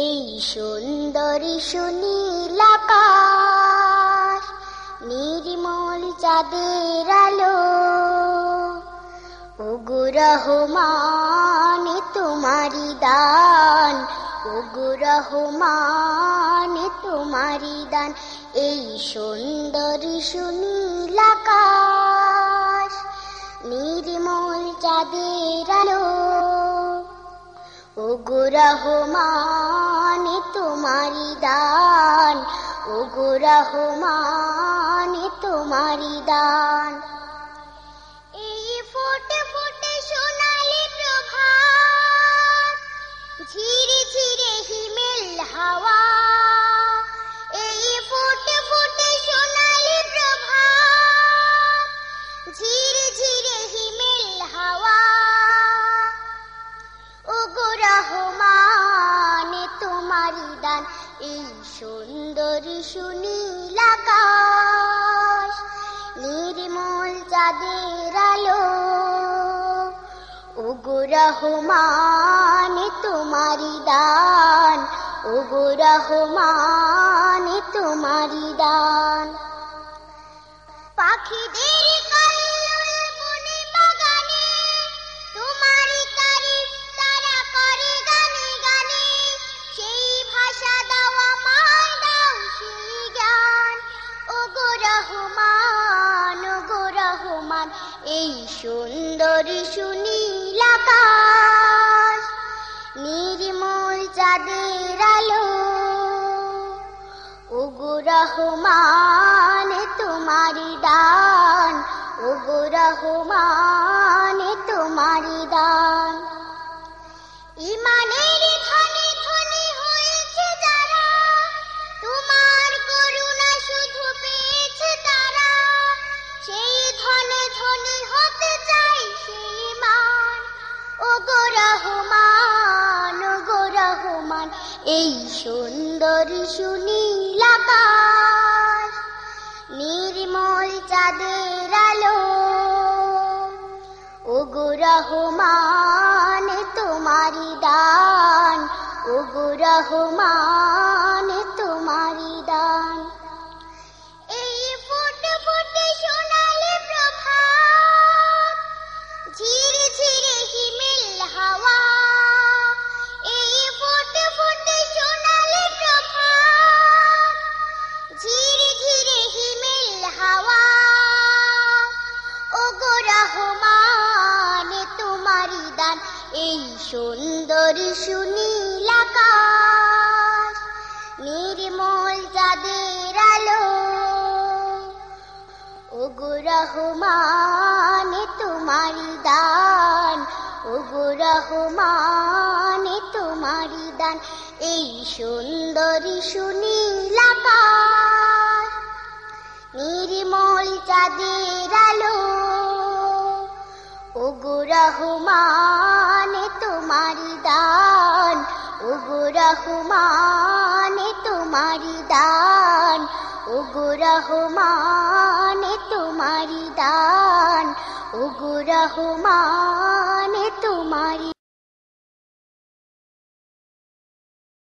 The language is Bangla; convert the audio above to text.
এই সুন্দরী সুনীল আকাশ, নির্মল চাঁদের আলো, ওগো রহমান তোমারি দান, ওগো রহমান তোমারি দান। এই সুন্দরী সুনীল আকাশ, নির্মল চাঁদের আলো, ওগো রহমান তোমারি দান, ওগো রহমান তোমারি দান। এই ফোটে ফোটে সোনালি প্রভাত, ঝিরে ঝিরে হিমেল হাওয়া, এই ফোটে ফোটে সোনালি প্রভাত, ঝিরে ঝিরে হিমেল হাওয়া, ওগো রহমান তোমারি দান। এই সুন্দরী সুনীল আকাশ, নির্মল চাঁদের আলো, ওগো রহমান তোমারি দান, ওগো রহমান তোমারি দান। পাখিদের কল্লোল বনে বাগানে, তোমারি তারিফ তারা করে গানে গানে, সেই ভাষা দাও আমায়, দাও সেই জ্ঞান, ওগো রহমান, ওগো রহমান। এই সুন্দরী সুনীল আকাশ, নির্মল চাঁদের আলো, ওগো রহমান তোমারি দান, ওগো রহমান তোমারি দান। ইমানের ধনে ধনে হয়েছে যারা, তোমার করুণা শুধু পেয়েছে তারা, সেই ধনে ধনে হতে চাই সেই মান, ওগো রহমান, ওগো রহমান। এই সুন্দরী সুনীল আকাশ, নির্মল চাঁদের আলো, ওগো রহমান তোমারি দান, ওগো রহমান তোমারি দান। এই ফোটে ফোটে সোনালি প্রভাত, ঝিরে ঝিরে হিমেল হাওয়া, এই ফোটে ফোটে সোনালি প্রভাত, ঝিরে ঝিরে হিমেল হাওয়া, ওগো রহমান তোমারি দান। এই সুন্দরী সুনীল আকাশ, নির্মল চাঁদের আলো, ওগো রহমান তোমারি দান, ওগো রহমান তোমারি দান। এই সুন্দরী সুনীল আকাশ, নির্মল চাঁদের আলো, ওগো রহমান তোমারি দান, ওগো রহমান তোমারি দান, ওগো রহমান তোমারি দান, ওগো রহমান তোমারি